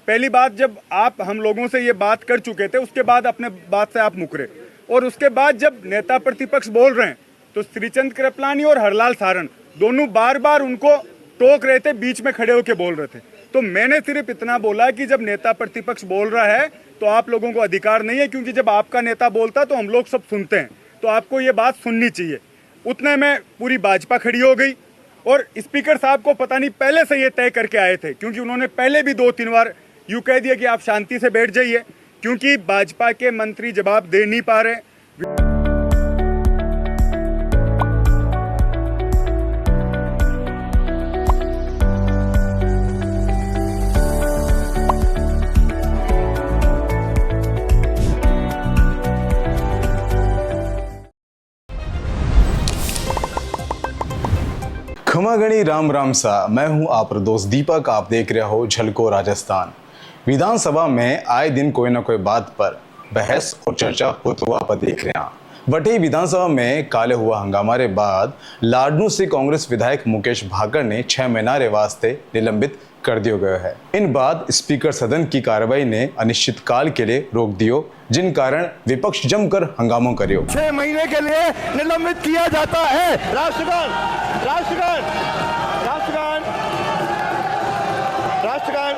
पहली बात, जब आप हम लोगों से ये बात कर चुके थे उसके बाद अपने बात से आप मुकरे, और उसके बाद जब नेता प्रतिपक्ष बोल रहे हैं तो श्रीचंद कृपलानी और हरलाल सारन दोनों बार बार उनको टोक रहे थे, बीच में खड़े होकर बोल रहे थे। तो मैंने सिर्फ इतना बोला कि जब नेता प्रतिपक्ष बोल रहा है तो आप लोगों को अधिकार नहीं है, क्योंकि जब आपका नेता बोलता है तो हम लोग सब सुनते हैं, तो आपको ये बात सुननी चाहिए। उतने में पूरी भाजपा खड़ी हो गई और स्पीकर साहब को पता नहीं पहले से ये तय करके आए थे, क्योंकि उन्होंने पहले भी 2-3 बार यूं कह दिया कि आप शांति से बैठ जाइए, क्योंकि भाजपा के मंत्री जवाब दे नहीं पा रहे। खमागणी राम राम सा, मैं हूं आप दोस्त दीपक। आप देख रहे हो झलको राजस्थान। विधानसभा में आए दिन कोई ना कोई बात पर बहस और चर्चा होते हुआ आप देख रहे हैं। वटे विधानसभा में काले हुआ हंगामा के बाद लाडनू से कांग्रेस विधायक मुकेश भाकर ने 6 महीना रे वास्ते निलंबित कर दिया गया है। इन बाद स्पीकर सदन की कार्रवाई ने अनिश्चित काल के लिए रोक दियो, जिन कारण विपक्ष जमकर हंगामा करियो। 6 महीने के लिए निलंबित किया जाता है। राष्ट्रगान, राष्ट्रगान, राष्ट्रगान, राष्ट्रगान।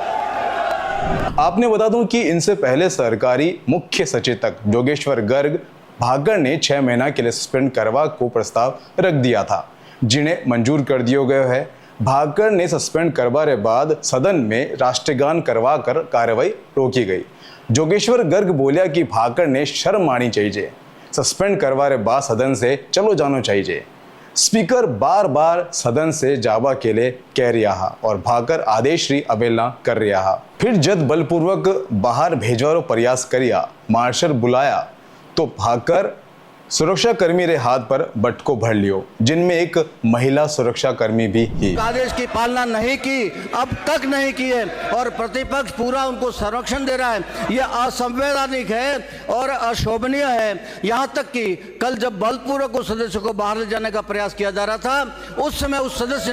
आपने बता दूं कि इनसे पहले सरकारी मुख्य सचेतक जोगेश्वर गर्ग भाकर ने 6 महीना के लिए सस्पेंड करवा को प्रस्ताव रख दिया था, जिन्हें मंजूर कर दिया गया है। भाकर ने सस्पेंड करवाने बाद सदन में राष्ट्रगान करवा कर कार्रवाई रोकी गई। जोगेश्वर गर्ग बोलिया कि भाकर ने शर्म आनी चाहिए, सस्पेंड करवाने बाद सदन से चलो जानो चाहिए। स्पीकर बार बार सदन से जावा के लिए कह रहा और भाकर आदेश री अवहेलना कर रहा। फिर जब बलपूर्वक बाहर भेजवारो प्रयास करिया, मार्शल बुलाया तो भाकर सुरक्षा कर्मी रे हाथ पर बटको भर लियो, जिनमें एक महिला सुरक्षा कर्मी भी ही। आदेश की पालना नहीं की, अब तक नहीं की है, और प्रतिपक्ष पूरा उनको संरक्षण दे रहा है। यह असंवैधानिक है और अशोभनीय है। यहाँ तक कि कल जब बलपूर्वक उस सदस्य को बाहर ले जाने का प्रयास किया जा रहा था, उस समय उस सदस्य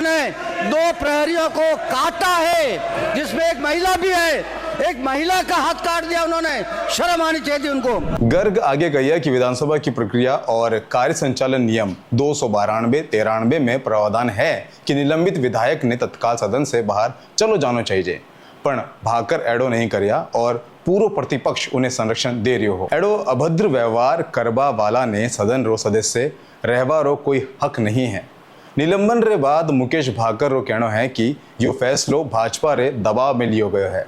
ने 2 प्रहरियों को काटा है, जिसमें एक महिला भी है। एक महिला का हाथ काट दिया उन्होंने। शर्म आनी चाहिए उनको। गर्ग आगे कहिए कि विधानसभा की प्रक्रिया और कार्य संचालन नियम 292-93 में प्रावधान है कि निलंबित विधायक ने तत्काल सदन से बाहर चलो जाना चाहिए, पर भाकर एडो नहीं करिया और पूर्व प्रतिपक्ष उन्हें संरक्षण दे रही हो। एडो अभद्र व्यवहार करवा वाला ने सदन रो सदस्य रहवा रो कोई हक नहीं है। निलंबन रे बाद मुकेश भाकर रो कहना है कि यो फैसलो भाजपा रे दबाव में लियो गयो है।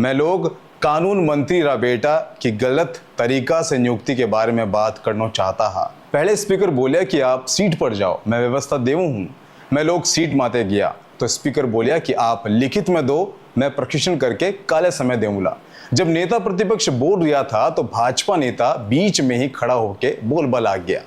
मैं लोग कानून मंत्री रा बेटा की गलत तरीका से नियुक्ति के बारे में बात करना चाहता हा। पहले स्पीकर बोलिया कि आप सीट पर जाओ, मैं व्यवस्था देवू हूँ। मैं लोग सीट माते गया तो स्पीकर बोलिया कि आप लिखित में दो, मैं प्रशिक्षण करके काले समय देऊंगा। जब नेता प्रतिपक्ष बोल रहा था तो भाजपा नेता बीच में ही खड़ा होके बोलबा आ गया।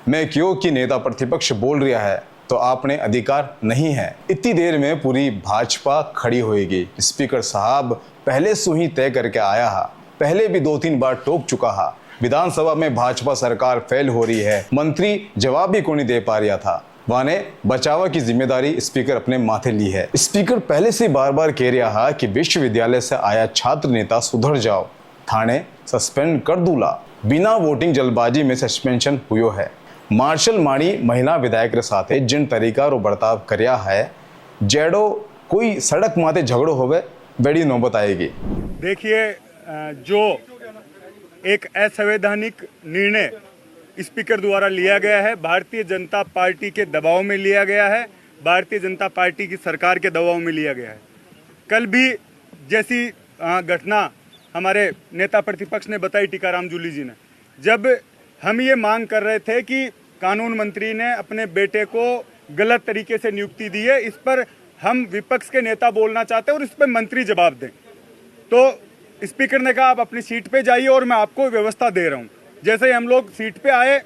मैं क्यों कि नेता प्रतिपक्ष बोल रहा है तो आपने अधिकार नहीं है। इतनी देर में पूरी भाजपा खड़ी होएगी। स्पीकर साहब पहले से ही तय करके आया हा, पहले भी 2-3 बार टोक चुका हा। विधानसभा में भाजपा सरकार फेल हो रही है, मंत्री जवाब भी को नहीं दे पा रहा था, वाने बचावा की जिम्मेदारी स्पीकर अपने माथे ली है। स्पीकर पहले से बार बार कह रहा कि विश्वविद्यालय से आया छात्र नेता सुधर जाओ, थाने सस्पेंड कर दूला। बिना वोटिंग जल्दबाजी में सस्पेंशन हुआ है। मार्शल माणी महिला विधायक के साथ जिन तरीका रो बर्ताव करया है, जेडो कोई सड़क माते झगड़ो होवे बड़ी नौबत आएगी। देखिए, जो एक असंवैधानिक निर्णय स्पीकर द्वारा लिया गया है, भारतीय जनता पार्टी के दबाव में लिया गया है, भारतीय जनता पार्टी की सरकार के दबाव में लिया गया है। कल भी जैसी घटना हमारे नेता प्रतिपक्ष ने बताई, टीकाराम जूली जी ने, जब हम ये मांग कर रहे थे कि कानून मंत्री ने अपने बेटे को गलत तरीके से नियुक्ति दी है, इस पर हम विपक्ष के नेता बोलना चाहते हैं और इस पर मंत्री जवाब दें, तो स्पीकर ने कहा आप अपनी सीट पे जाइए और मैं आपको व्यवस्था दे रहा हूं। जैसे ही हम लोग सीट पे आए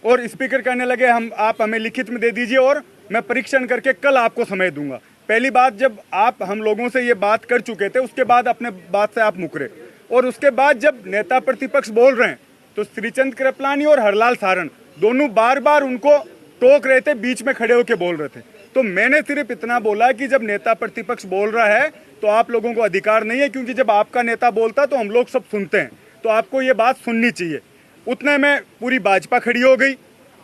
और स्पीकर कहने लगे आप हमें लिखित में दे दीजिए और मैं परीक्षण करके कल आपको समय दूंगा। पहली बात, जब आप हम लोगों से ये बात कर चुके थे उसके बाद अपने बात से आप मुकरे, और उसके बाद जब नेता प्रतिपक्ष बोल रहे हैं तो श्रीचंद कृपलानी और हरलाल सारन दोनों बार बार उनको टोक रहे थे, बीच में खड़े होकर बोल रहे थे। तो मैंने सिर्फ इतना बोला कि जब नेता प्रतिपक्ष बोल रहा है तो आप लोगों को अधिकार नहीं है, क्योंकि जब आपका नेता बोलता है तो हम लोग सब सुनते हैं, तो आपको ये बात सुननी चाहिए। उतने में पूरी भाजपा खड़ी हो गई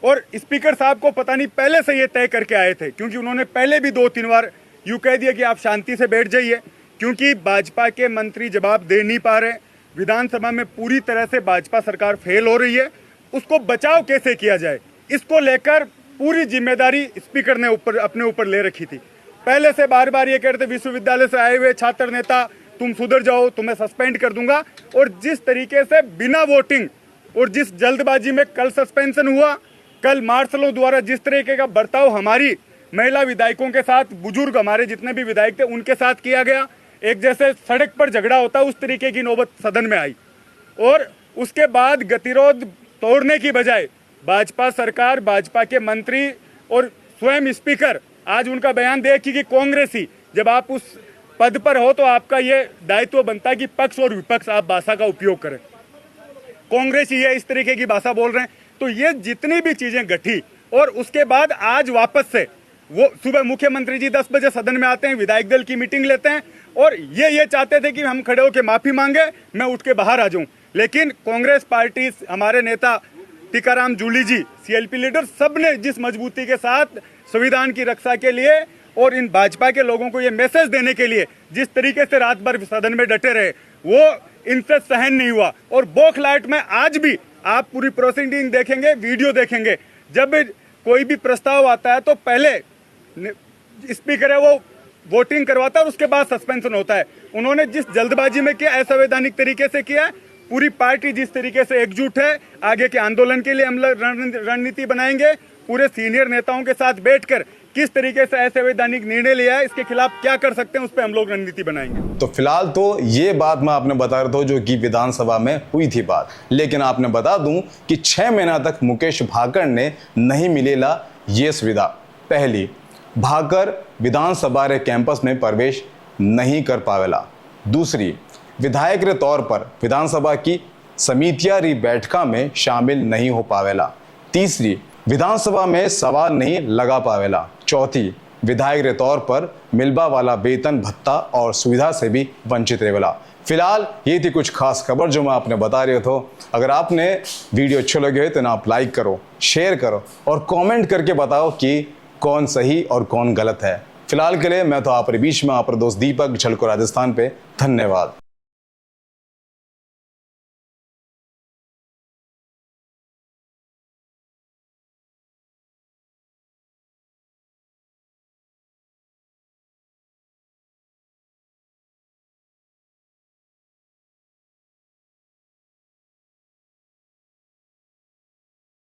और स्पीकर साहब को पता नहीं पहले से ये तय करके आए थे, क्योंकि उन्होंने पहले भी 2-3 बार यूँ कह दिया कि आप शांति से बैठ जाइए, क्योंकि भाजपा के मंत्री जवाब दे नहीं पा रहे। विधानसभा में पूरी तरह से भाजपा सरकार फेल हो रही है, उसको बचाव कैसे किया जाए, इसको लेकर पूरी जिम्मेदारी स्पीकर ने अपने ऊपर ले रखी थी। पहले से बार बार ये कहते विश्वविद्यालय से आए हुए छात्र नेता तुम सुधर जाओ, तुम्हें सस्पेंड कर दूंगा, और जिस तरीके से बिना वोटिंग और जिस जल्दबाजी में कल सस्पेंशन हुआ, कल मार्शलों द्वारा जिस तरीके का बर्ताव हमारी महिला विधायकों के साथ, बुजुर्ग हमारे जितने भी विधायक थे उनके साथ किया गया, एक जैसे सड़क पर झगड़ा होता उस तरीके की नौबत सदन में आई। और उसके बाद गतिरोध तोड़ने की बजाय भाजपा सरकार, भाजपा के मंत्री और स्वयं स्पीकर आज उनका बयान देखिए कि कांग्रेस ही, जब आप उस पद पर हो तो आपका ये दायित्व बनता है कि पक्ष और विपक्ष आप भाषा का उपयोग करें। कांग्रेस ही है इस तरीके की भाषा बोल रहे हैं। तो ये जितनी भी चीजें घटी और उसके बाद आज वापस से वो सुबह मुख्यमंत्री जी 10 बजे सदन में आते हैं, विधायक दल की मीटिंग लेते हैं और ये चाहते थे कि हम खड़े होकर माफी मांगे, मैं उठ के बाहर आ जाऊं। लेकिन कांग्रेस पार्टी, हमारे नेता टीकाराम जूली जी, सीएलपी लीडर, सबने जिस मजबूती के साथ संविधान की रक्षा के लिए और इन भाजपा के लोगों को ये मैसेज देने के लिए जिस तरीके से रात भर सदन में डटे रहे, वो इनसे सहन नहीं हुआ। और बौखलाहट में आज भी आप पूरी प्रोसीडिंग देखेंगे, वीडियो देखेंगे, जब कोई भी प्रस्ताव आता है तो पहले स्पीकर है वो वोटिंग करवाता है और उसके बाद सस्पेंशन होता है। उन्होंने जिस जल्दबाजी में किया, असंवैधानिक तरीके से किया। पूरी पार्टी जिस तरीके से एकजुट है, आगे के आंदोलन के लिए हम रणनीति बनाएंगे, पूरे सीनियर नेताओं के साथ बैठकर किस तरीके से असंवैधानिक निर्णय लिया है, इसके खिलाफ क्या कर सकते हैं, उस पर हम लोग रणनीति बनाएंगे। तो फिलहाल तो ये बात मैं आपने बता रहा था जो कि विधानसभा में हुई थी बात, लेकिन आपने बता दूं कि 6 महीना तक मुकेश भाकर ने नहीं मिलेला ये सुविधा। पहली, भाकर विधानसभा रे कैंपस में प्रवेश नहीं कर पावेला। दूसरी, विधायक के तौर पर विधानसभा की समितियां री बैठका में शामिल नहीं हो पावेला। तीसरी, विधानसभा में सवाल नहीं लगा पावेला। चौथी, विधायक के तौर पर मिलबा वाला वेतन भत्ता और सुविधा से भी वंचित रहेला। फिलहाल ये थी कुछ खास खबर जो मैं आपने बता रहे थे। अगर आपने वीडियो अच्छे लगे तो आप लाइक करो, शेयर करो और कमेंट करके बताओ कि कौन सही और कौन गलत है। फिलहाल के लिए मैं तो आप बीच में आप दोस्त दीपक झलको राजस्थान पे। धन्यवाद।